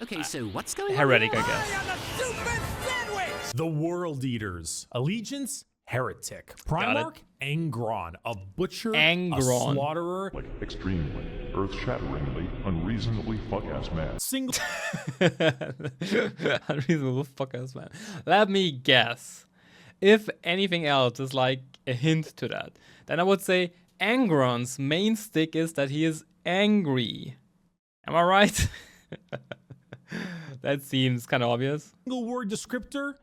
Okay, so what's going on? Heretic, I guess. The World Eaters. Allegiance, heretic. Primarch, Angron, a butcher, a slaughterer. Like extremely, earth-shatteringly, unreasonably fuck-ass man. Single. Unreasonable fuck-ass man. Let me guess. If anything else is like a hint to that, then I would say Angron's main stick is that he is angry. Am I right? That seems kind of obvious. Single word descriptor,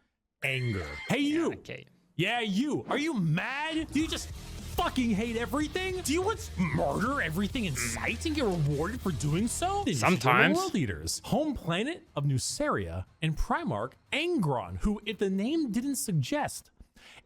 anger. Hey, you. Okay. Yeah, you. Are you mad? Do you just fucking hate everything? Do you want to murder everything in sight and get rewarded for doing so? Then Sometimes. World Eaters. Home planet of Nuceria and Primarch Angron, who, if the name didn't suggest,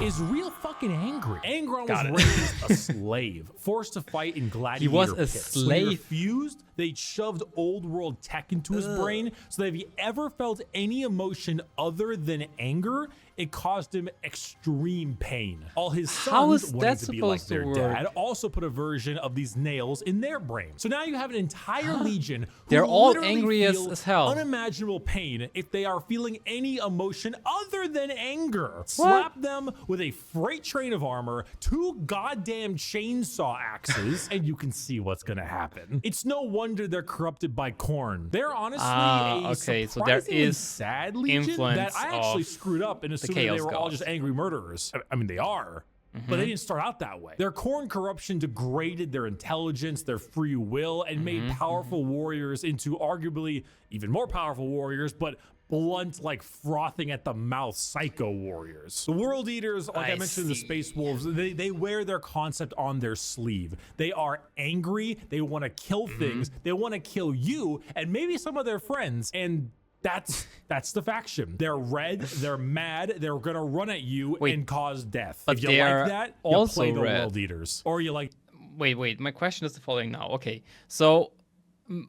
is real fucking angry. Angron was raised a slave, forced to fight in gladiator He was a pits. slave. When he refused, they shoved old world tech into his brain, so that if he ever felt any emotion other than anger, it caused him extreme pain. All his sons, wanting to be like their dad, also put a version of these nails in their brain. So now you have an entire legion who They're all literally angry feel as hell. unimaginable pain if they are feeling any emotion other than anger. Slap them with a freight train of armor, 2 goddamn chainsaw axes, and you can see what's gonna happen. It's no wonder they're corrupted by corn. They're honestly a so there is sad legion influence that I actually of screwed up and assumed they were all just angry murderers. I mean, they are. But they didn't start out that way. Their corn corruption degraded their intelligence, their free will, and made powerful warriors into arguably even more powerful warriors, but blunt, like frothing at the mouth psycho warriors. The World Eaters, like I mentioned, the Space Wolves, they wear their concept on their sleeve. They are angry, they want to kill things, they want to kill you, and maybe some of their friends, and that's the faction. They're red, they're mad, they're gonna run at you and cause death. But if you they like are that, also you play the red. World Eaters. Or you like... Wait, my question is the following now. Okay, so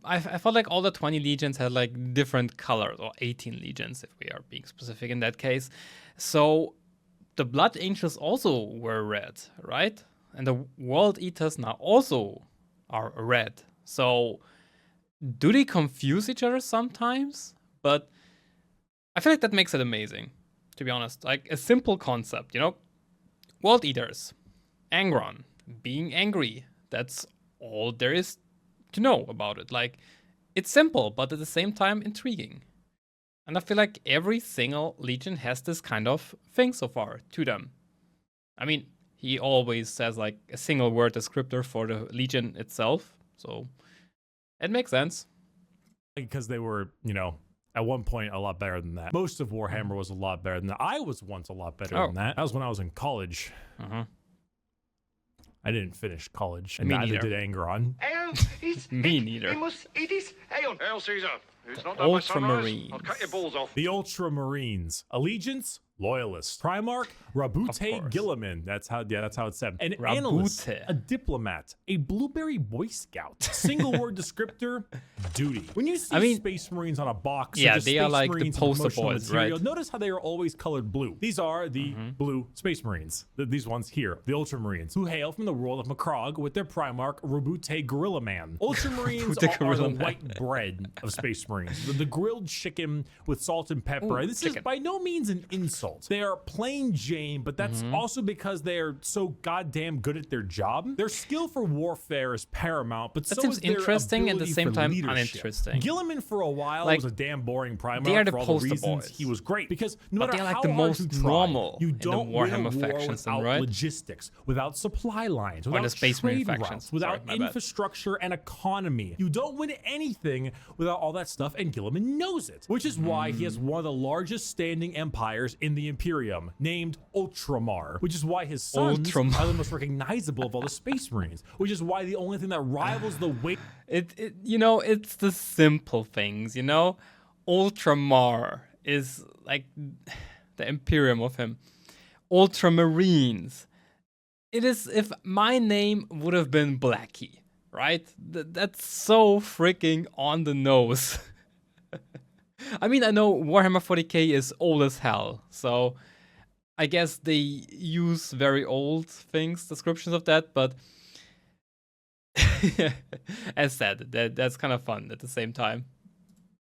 I felt like all the 20 legions had like different colors, or 18 legions if we are being specific in that case. So the Blood Angels also were red, right? And the World Eaters now also are red. So do they confuse each other sometimes? But I feel like that makes it amazing, to be honest. Like a simple concept, you know? World Eaters, Angron, being angry. That's all there is to know about it. Like, it's simple, but at the same time intriguing. And I feel like every single legion has this kind of thing so far to them. I mean, he always says like a single word descriptor for the legion itself, so it makes sense. Because they were, you know, at one point a lot better than that. Most of Warhammer was a lot better than that. I was once a lot better than that. That was when I was in college. I didn't finish college, and neither did Angron. Me neither. He must eat his. Hail, Caesar. It's not Ultramarines. I'll cut your balls off. The Ultramarines. Allegiance, Loyalist. Primarch, Rabute Gilliman. That's how it's said. An analyst, a diplomat, a blueberry boy scout. Single word descriptor, duty. When you see Space Marines on a box, yeah, or just they Space are like Marines the poster boys, right? Notice how they are always colored blue. These are the blue Space Marines. These ones here, the Ultramarines, who hail from the world of Macrog with their Primarch, Rabute Gorilla Man. Ultramarines are the white bread of Space Marines. The grilled chicken with salt and pepper. Ooh, this is by no means an insult. insult. They are plain Jane, but that's also because they are so goddamn good at their job. Their skill for warfare is paramount, but that so is their interesting and at the same time leadership. uninteresting. Guilliman for a while was a damn boring Primarch. They are the for all poster the reasons boys. he was great, because no matter they're like how the hard most you try, normal you in the don't win a Warhammer war factions, without right? logistics, without supply lines, without the Space Marine trade factions. routes, without Sorry, my bad. infrastructure and economy. You don't win anything without all that stuff, and Guilliman knows it, which is why he has one of the largest standing empires in the Imperium, named Ultramar, which is why his sons are the most recognizable of all the Space Marines, which is why the only thing that rivals the weight. You know, it's the simple things, you know? Ultramar is like the Imperium of him. Ultramarines. It is if my name would have been Blackie, right? That's so freaking on the nose. I mean, I know Warhammer 40K is old as hell, so I guess they use very old things, descriptions of that, but as said, that's kind of fun at the same time.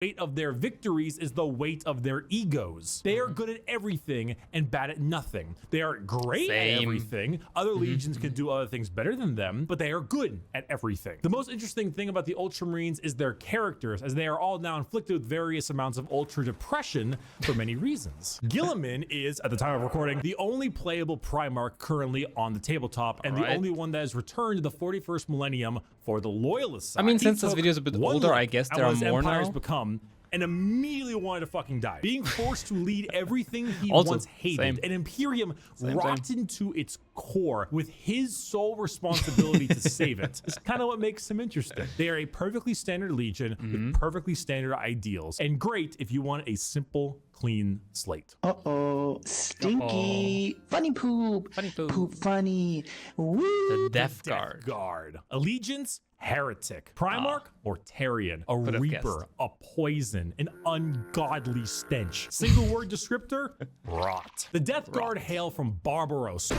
Weight of their victories is the weight of their egos. They are good at everything and bad at nothing. They are great at everything. Other legions could do other things better than them, but they are good at everything. The most interesting thing about the Ultramarines is their characters, as they are all now inflicted with various amounts of ultra depression for many reasons. Guilliman is, at the time of recording, the only playable Primarch currently on the tabletop, and the only one that has returned to the 41st millennium for the Loyalist side. I mean, since this video is a bit older, I guess there are more now. And immediately wanted to fucking die. Being forced to lead everything he once hated. An Imperium rotten to its core with his sole responsibility to save it. It's kind of what makes him interesting. They are a perfectly standard legion with perfectly standard ideals. And great if you want a simple, clean slate. Uh-oh. Stinky. Funny poop. Funny poop. Poop funny. Woo. The Death Guard. Allegiance, Heretic. Primarch, Mortarian. A Reaper, a Poison, an ungodly stench. Single word descriptor, rot. The Death Guard hail from Barbaros,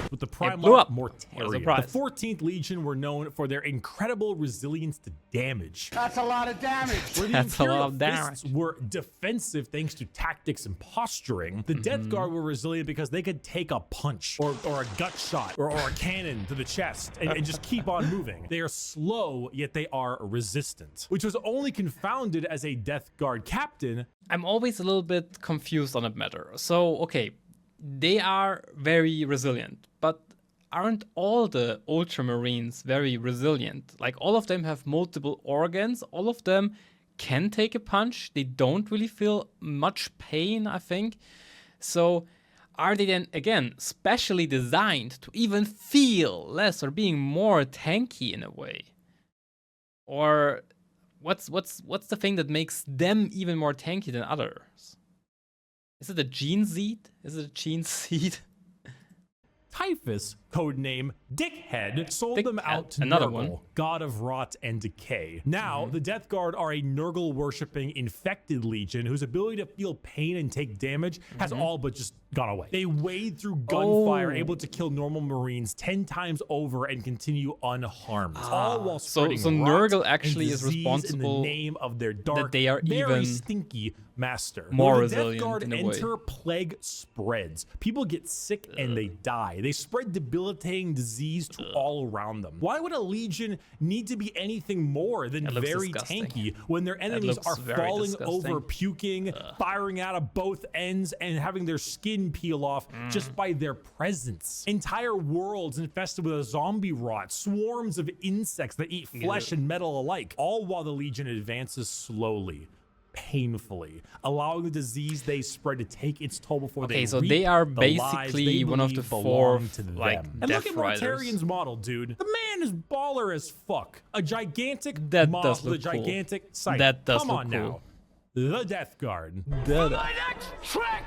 with the Primarch Mortarian. The 14th Legion were known for their incredible resilience to damage. That's a lot of damage. Where the Imperial Fists were defensive thanks to tactics and posturing, the Death Guard were resilient because they could take a punch or a gut shot or a cannon to the chest and just keep on moving. They are slow, yet they are resistant, which was only confounded as a Death Guard captain. I'm always a little bit confused on that matter. So, okay, they are very resilient, but aren't all the Ultramarines very resilient? Like, all of them have multiple organs, all of them can take a punch, they don't really feel much pain, I think. So, are they then, again, specially designed to even feel less or being more tanky in a way? Or what's the thing that makes them even more tanky than others? Is it a gene seed? Is it a gene seed? Typhus, codename Dickhead, sold them out to Nurgle, god of rot and decay. Now, the Death Guard are a Nurgle-worshipping infected legion whose ability to feel pain and take damage has all but just gone away. They wade through gunfire, able to kill normal Marines 10 times over and continue unharmed, all while spreading so rot Nurgle actually and is disease responsible in the name of their dark, that they are very even stinky master. more When the Death resilient Guard in a way. enter, plague spreads. People get sick and they die. They spread debilitating disease to all around them. Why would a legion need to be anything more than very tanky when their enemies are falling over, puking, firing out of both ends, and having their skin peel off just by their presence? Entire worlds infested with a zombie rot, swarms of insects that eat flesh and metal alike, all while the legion advances slowly, painfully, allowing the disease they spread to take its toll before they so reap they are the basically lives they one of the believe belong four to them. like And look Death at Riders. Mortarian's model, dude. The man is baller as fuck. A gigantic That model does with look a cool. gigantic sight. That does Come look on cool. now. The Death Guard. My next trick!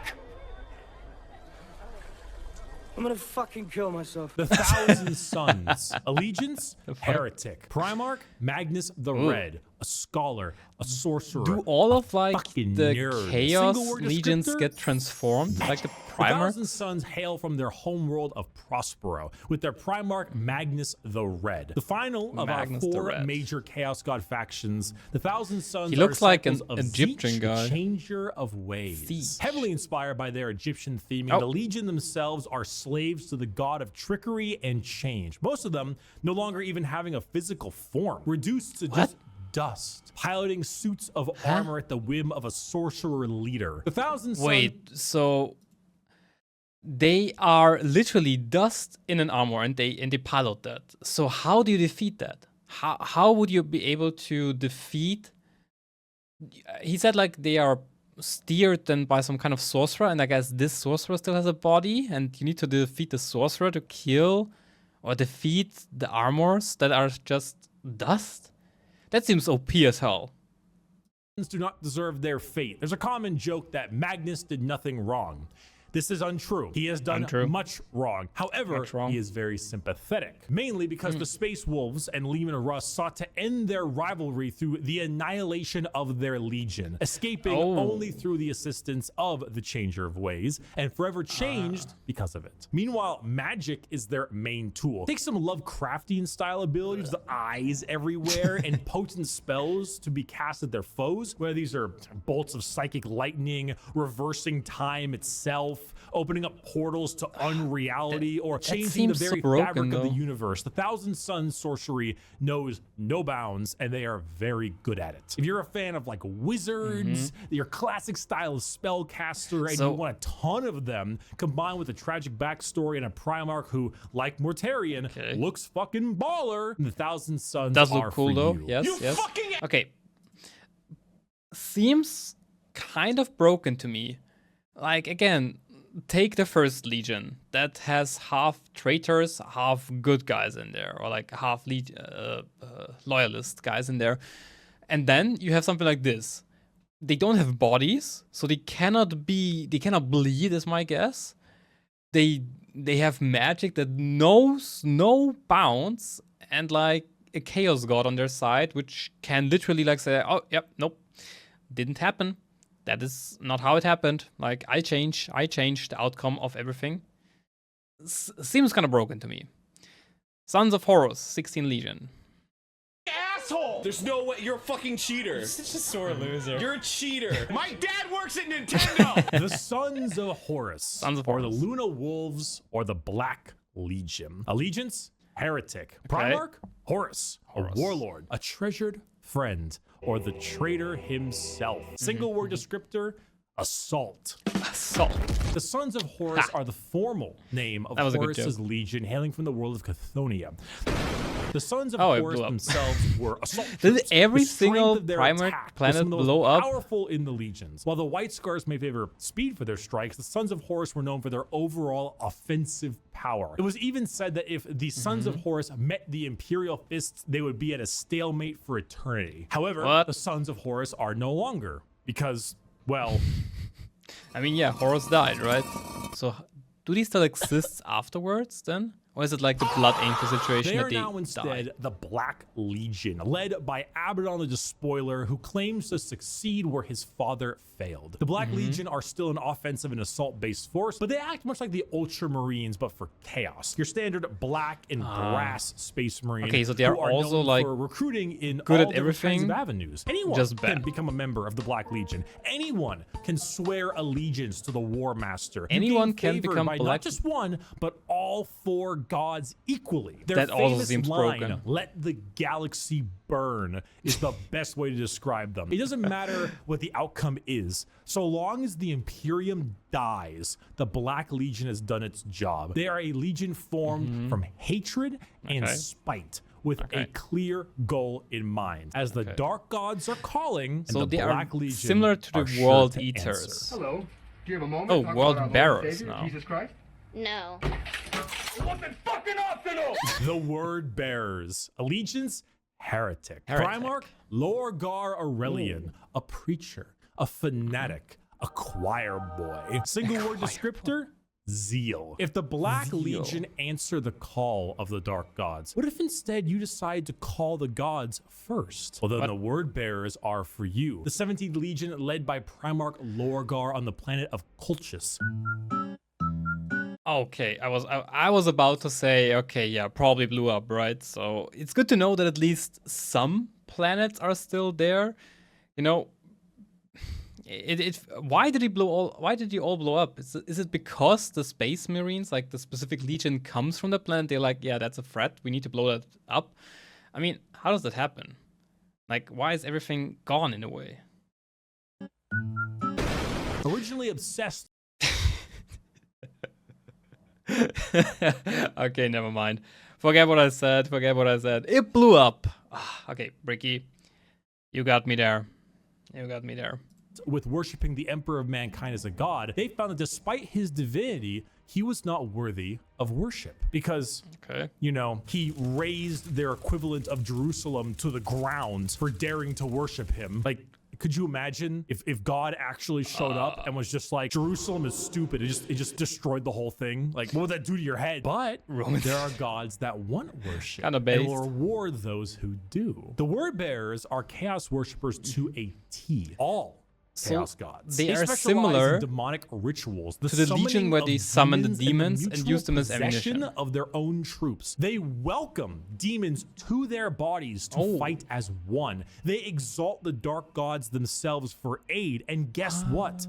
I'm gonna fucking kill myself. The Thousand Sons. Allegiance, Heretic. Primarch, Magnus the Red. a scholar, a sorcerer. Do all of like the nerd. Chaos Legions get transformed like the Primarch? The 1,000 Sons hail from their homeworld of Prospero with their Primarch Magnus the Red. The final of Magnus our the 4 Red. major Chaos God factions, the 1,000 Sons He looks are like an disciples of Egyptian Zeech, guy. the Changer of Ways. Zeech. Heavily inspired by their Egyptian theming, Oh. the Legion themselves are slaves to the god of trickery and change. Most of them no longer even having a physical form, reduced to just dust, piloting suits of armor at the whim of a sorcerer leader. The 1,000 Sons. Wait, so they are literally dust in an armor and they pilot that. So how do you defeat that? How would you be able to defeat? He said like they are steered then by some kind of sorcerer, and I guess this sorcerer still has a body, and you need to defeat the sorcerer to kill or defeat the armors that are just dust? That seems OP as hell. Do not deserve their fate. There's a common joke that Magnus did nothing wrong. This is untrue. He has done much wrong. However, he is very sympathetic, mainly because the Space Wolves and Leman Russ sought to end their rivalry through the annihilation of their legion, escaping only through the assistance of the Changer of Ways, and forever changed because of it. Meanwhile, magic is their main tool. Take some Lovecraftian style abilities, the eyes everywhere, and potent spells to be cast at their foes, whether these are bolts of psychic lightning, reversing time itself, opening up portals to unreality, or changing the very fabric of the universe. The 1,000 Sons sorcery knows no bounds, and they are very good at it. If you're a fan of like wizards, your classic style of spellcaster, and you want a ton of them, combined with a tragic backstory and a Primarch who, like Mortarion, looks fucking baller, the 1,000 Sons does are look cool for though. you. Yes, yes. Okay. Seems kind of broken to me. Like, again, take the first Legion that has half traitors, half good guys in there, or like half loyalist guys in there. And then you have something like this. They don't have bodies, so they cannot bleed, is my guess. They have magic that knows no bounds, and like a chaos god on their side, which can literally like say, oh, yep, nope, didn't happen. That is not how it happened. Like, I changed the outcome of everything. Seems kind of broken to me. Sons of Horus, 16 Legion. Asshole! There's no way. You're a fucking cheater. You're such a sore loser. You're a cheater. My dad works at Nintendo! The Sons of Horus, or the Luna Wolves, or the Black Legion. Allegiance? Heretic. Primarch? Horus. A warlord. A treasured friend, or the traitor himself. Single word descriptor: assault. Assault. The Sons of Horus are the formal name of Horus's legion, hailing from the world of Chthoniya. The Sons of Horus themselves were assault troops. Did every single Primarch planet blow up? Powerful in the legions. While the White Scars may favor speed for their strikes, the Sons of Horus were known for their overall offensive power. It was even said that if the Sons of Horus met the Imperial Fists, they would be at a stalemate for eternity. However, the Sons of Horus are no longer, because, well... I mean, yeah, Horus died, right? So, do these still exist afterwards, then? Or is it like the Blood Angel situation that they now instead the Black Legion, led by Abaddon the Despoiler, who claims to succeed where his father failed. The Black Legion are still an offensive and assault-based force, but they act much like the Ultramarines, but for chaos. Your standard black and brass Space Marine. Okay, so they are also like for recruiting in good all at everything, kinds of avenues. Anyone just can become a member of the Black Legion. Anyone can swear allegiance to the War Master. Anyone can become by Black. Not just one, but all 4 gods equally. Their that also famous seems line, broken. "Let the galaxy burn," is the best way to describe them. It doesn't matter what the outcome is. So long as the Imperium dies, the Black Legion has done its job. They are a legion formed from hatred and spite, with a clear goal in mind. As the Dark Gods are calling, so and the they Black are Legion similar to the sure World to Eaters. answer. Hello. Do you have a moment? Oh, to talk World about our Lord and Bearers Savior, now. Jesus Christ? No. It wasn't fucking optional! The Word Bearers. Allegiance? Heretic. Primarch? Lorgar Aurelian. A preacher. A fanatic. A choir boy. Single word descriptor? zeal. If the Black Legion answer the call of the Dark Gods, what if instead you decide to call the gods first? Well, then the word bearers are for you. The 17th Legion, led by Primarch Lorgar on the planet of Colchis. Okay, I was about to say, okay, yeah, probably blew up, right? So it's good to know that at least some planets are still there. You know, why did you all blow up? Is it because the Space Marines, like the specific legion, comes from the planet? They're like, yeah, that's a threat. We need to blow that up. I mean, how does that happen? Like, why is everything gone in a way? Originally obsessed. Okay, never mind. Forget what I said. It blew up. Okay, Bricky, you got me there. With worshipping the Emperor of Mankind as a god, they found that despite his divinity, he was not worthy of worship because, you know, he raised their equivalent of Jerusalem to the ground for daring to worship him. Like, could you imagine if God actually showed up and was just like, Jerusalem is stupid, it just destroyed the whole thing? Like, what would that do to your head? But there are gods that want worship and will reward those who do. The word bearers are chaos worshippers to a T. All chaos gods. They are similar in demonic rituals, to the Legion where they summon the demons and use them as ammunition of their own troops. They welcome demons to their bodies to fight as one. They exalt the dark gods themselves for aid, and guess what?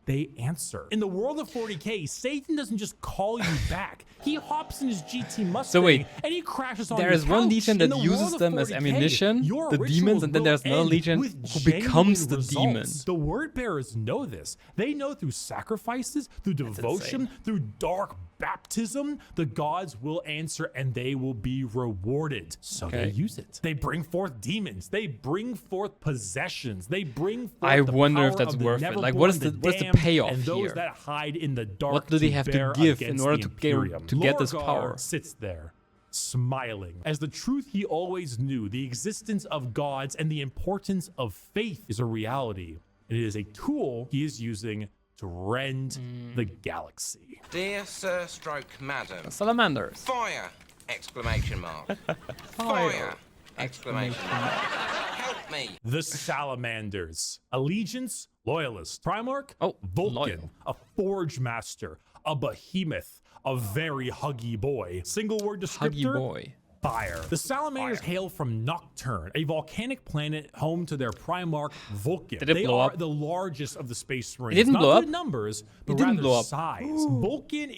They answer. In the world of 40K, Satan doesn't just call you back. He hops in his GT Mustang and he crashes on your couch. There is one legion that uses them as ammunition, the demons, and then there's another legion who becomes the demon. The word bearers know this. They know through sacrifices, through devotion, through dark baptism, the gods will answer and they will be rewarded. So they use it. They bring forth demons. They bring forth possessions. They bring forth I wonder if that's worth it. Like, what is the payoff and those here? that hide in the dark. What do they have to give in order to get this power? Sits there, smiling, as the truth he always knew, the existence of gods and the importance of faith is a reality. It is a tool he is using to rend the galaxy. Dear Sir Stroke Madam. Salamanders. Fire! Exclamation mark. Fire! Exclamation mark. Help me! The Salamanders. Allegiance, loyalist. Primarch, Vulcan. A Forge Master. A behemoth. A very huggy boy. Single word descriptor. Huggy boy. Fire. The Salamanders hail from Nocturne, a volcanic planet home to their Primarch Vulcan. Did it blow up? They are the largest of the Space Marines. It didn't blow up. Not in numbers, but rather size. Vulcan,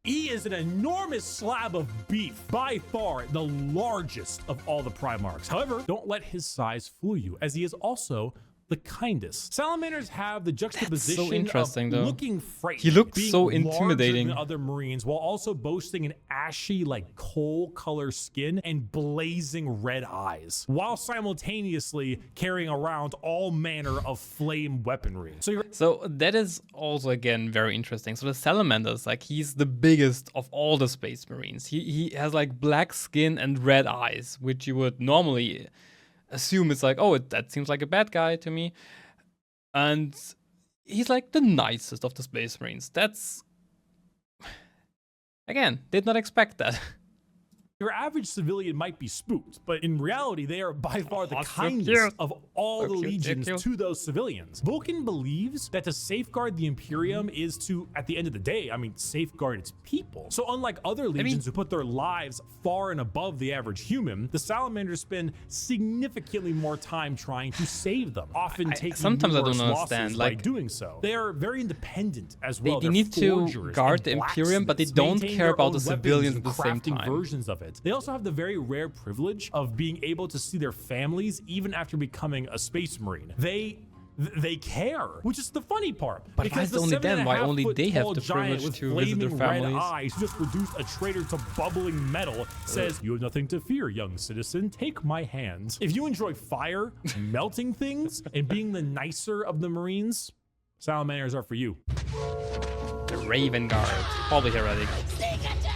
he is an enormous slab of beef, by far the largest of all the Primarchs. However, don't let his size fool you, as he is also the kindest. Salamanders have the juxtaposition of looking frightening. He looks so intimidating. Than other Marines, while also boasting an ashy, like coal color skin and blazing red eyes, while simultaneously carrying around all manner of flame weaponry. So that is also again very interesting. So the Salamanders, like, he's the biggest of all the Space Marines. He has like black skin and red eyes, which you would normally assume it's like, oh, that seems like a bad guy to me. And he's like the nicest of the Space Marines. That's, again, did not expect that. Your average civilian might be spooked, but in reality, they are by far the kindest of all the legions to those civilians. Vulcan believes that to safeguard the Imperium is to, at the end of the day, safeguard its people. So unlike other legions who put their lives far and above the average human, the Salamanders spend significantly more time trying to save them, often taking sometimes I numerous don't losses understand. by Like, doing so. They are very independent as well. They need to guard the Imperium, but they don't care about the civilians at the same time. Versions of it. They also have the very rare privilege of being able to see their families even after becoming a Space Marine. They care, which is the funny part. But because why only them? Why only they have the privilege to visit their families? Red eyes who just reduced a traitor to bubbling metal says, "You have nothing to fear, young citizen. Take my hand." If you enjoy fire, melting things, and being the nicer of the Marines, Salamanders are for you. The Raven Guard, probably heretic. Sneak attack!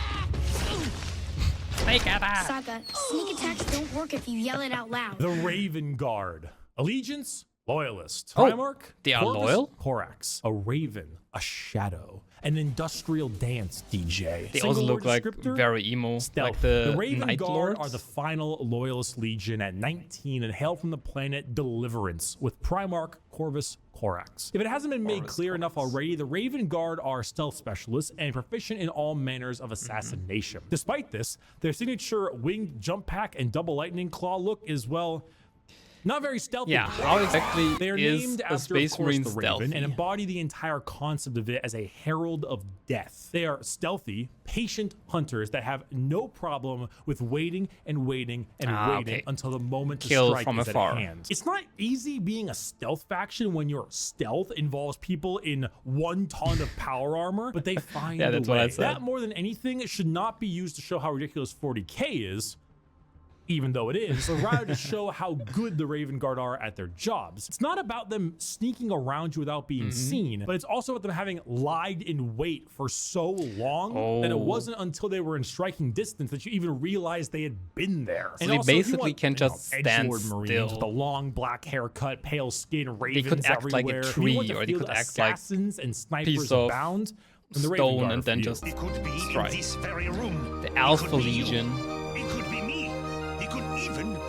Saga, sneak attacks don't work if you yell it out loud. The Raven Guard. Allegiance, loyalist. Primarch, they are Corvus, loyal? Corax, a raven, a shadow. an industrial dance DJ. They also look like very emo, like the Raven Night Guard Lords. are the final Loyalist Legion at 19 and hail from the planet Deliverance with Primarch Corvus Corax. If it hasn't been made clear enough already, the Raven Guard are stealth specialists and proficient in all manners of assassination. Despite this, their signature winged jump pack and double lightning claw look is, well, not very stealthy. Yeah, how exactly they are is named a after, Space of course, Marine the stealthy? Raven and embody the entire concept of it as a herald of death. They are stealthy, patient hunters that have no problem with waiting and waiting and waiting until the moment to strike is at hand. It's not easy being a stealth faction when your stealth involves people in 1 ton of power armor, but they find a way. That more than anything should not be used to show how ridiculous 40K is, even though it is, but rather to show how good the Raven Guard are at their jobs. It's not about them sneaking around you without being seen, but it's also about them having lied in wait for so long that it wasn't until they were in striking distance that you even realized they had been there. So and they also, basically can just stand Marines still. with the long black haircut, pale skin, ravens They could act everywhere. like a tree, or they could act like assassins and snipers piece of abound. And the Raven stone Guard and then for you. just It could be strike. in this very room. The Alpha Legion. It could be me. It could even be...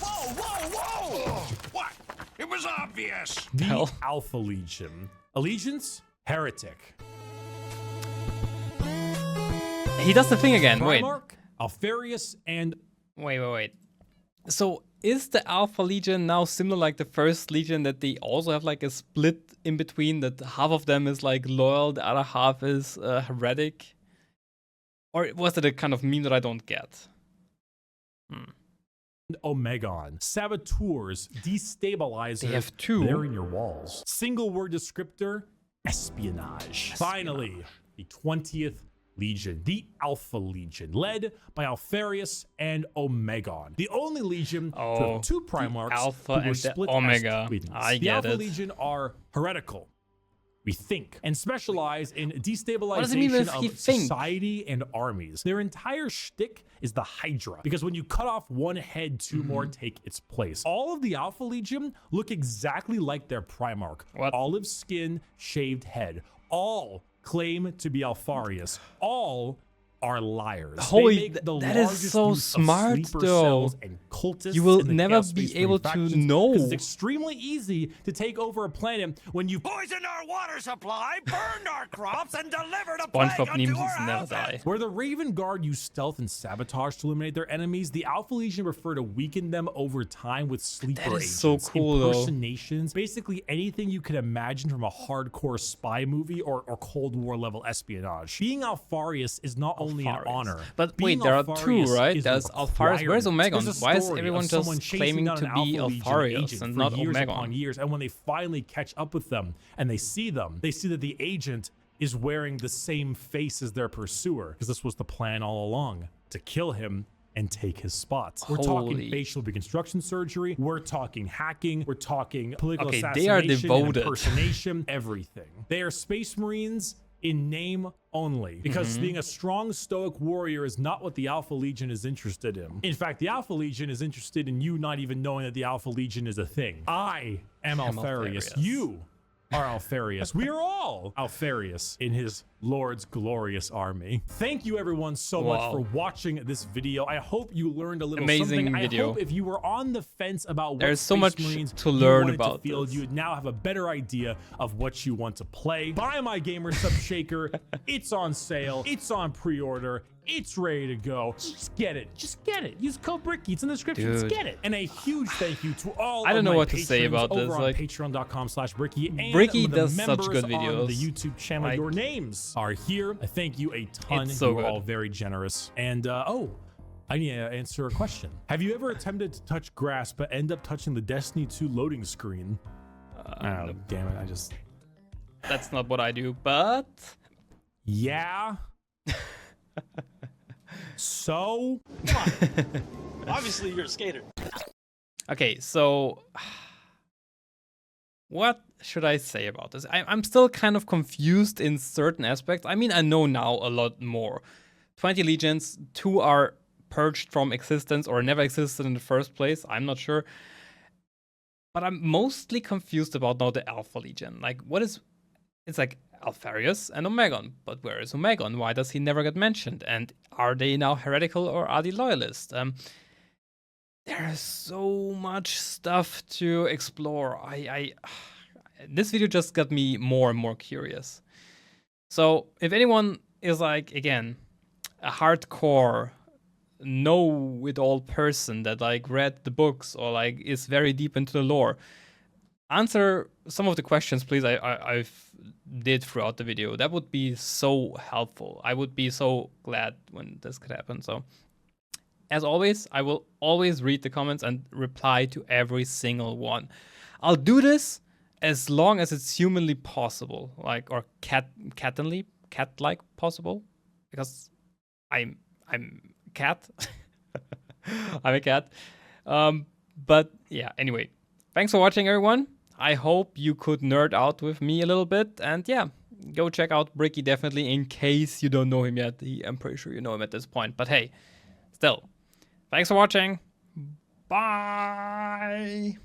Whoa, whoa, whoa! What? It was obvious. The Alpha Legion. Allegiance? Heretic. He does the thing again. Wait. Primarch, Alfarius, and... Wait. So is the Alpha Legion now similar like the first Legion, that they also have like a split in between, that half of them is like loyal, the other half is heretic? Or was it a kind of meme that I don't get? Omegon. Saboteurs, destabilizers. They have 2. They're in your walls. Single word descriptor, espionage. Finally, the 20th Legion, the Alpha Legion, led by Alfarius and Omegon. The only Legion to have 2 Primarchs Alpha who were and split the Omega. as twins. I the get Alpha it. Legion are heretical, we think, and specialize in What does it mean destabilization if he of think? society and armies. Their entire shtick is the Hydra, because when you cut off one head, 2 more take its place. All of the Alpha Legion look exactly like their Primarch. Olive skin, shaved head. All claim to be Alfarius. All are liars. Holy, They make the that is largest so use of smart, sleeper though. cells and cultists You will in the never Chaos be Space able Marine to factions, know. 'cause it's extremely easy to take over a planet when you Poisoned our water supply, burned our crops, and delivered a SpongeBob plague unto memes our never houses. die. Where the Raven Guard use stealth and sabotage to eliminate their enemies, the Alpha Legion prefer to weaken them over time with sleeper That is agents, so cool, though. impersonations, basically anything you could imagine from a hardcore spy movie or Cold War level espionage. Being Alfarius is not only an honor, But being wait, there are 2, Alfarius right? is a There's Alfarius. Where's requirement. Omegon? There's a Why is story everyone of just someone chasing claiming down to an be Alpha Legion Alfarius agent and for not years Omegon? upon years, and when they finally catch up with them and they see that the agent is wearing the same face as their pursuer, because this was the plan all along, to kill him and take his spot. We're talking Holy. facial reconstruction surgery, we're talking hacking, we're talking political Okay, assassination, they are and devoted. impersonation, everything. They are Space Marines in name only, because being a strong stoic warrior is not what the Alpha Legion is interested in. In fact, the Alpha Legion is interested in you not even knowing that the Alpha Legion is a thing. I am Alfarius. You are Alfarius. We are all Alfarius in his Lord's glorious army. Thank you everyone so much for watching this video. I hope you learned a little Amazing something. video. I hope if you were on the fence about what There's so Space much Marines to you learn wanted about to field, this. you would now have a better idea of what you want to play. Buy my gamer sub shaker. It's on sale. It's on pre-order. It's ready to go. Just get it. Just get it. Use code Bricky. It's in the description. Just Dude. get it. And a huge thank you to all I don't of know my what to say patrons about this, over on like- patreon.com/Bricky and Bricky the does such members good on videos. the YouTube channel. Like- Your names are here. I thank you a ton. It's so you are good. all very generous. And I need to answer a question. Have you ever attempted to touch grass but end up touching the Destiny 2 loading screen? Oh, damn it. I just... That's not what I do, but... Yeah. So? Obviously, you're a skater. Okay, so... What should I say about this? I'm still kind of confused in certain aspects. I mean, I know now a lot more. 20 legions, 2 are purged from existence or never existed in the first place. I'm not sure. But I'm mostly confused about now the Alpha Legion. Like, what is... It's like Alpharius and Omegon. But where is Omegon? Why does he never get mentioned? And are they now heretical or are they loyalist? There is so much stuff to explore. This video just got me more and more curious. So if anyone is like, again, a hardcore know-it-all person that like read the books or like is very deep into the lore, answer some of the questions, please. I've did throughout the video. That would be so helpful. I would be so glad when this could happen. So as always, I will always read the comments and reply to every single one. I'll do this as long as it's humanly possible, like, or cat-like possible, because I'm cat. I'm a cat. But yeah, anyway, thanks for watching, everyone. I hope you could nerd out with me a little bit, and yeah, go check out Bricky definitely in case you don't know him yet. I'm pretty sure you know him at this point, but hey, still, thanks for watching. Bye.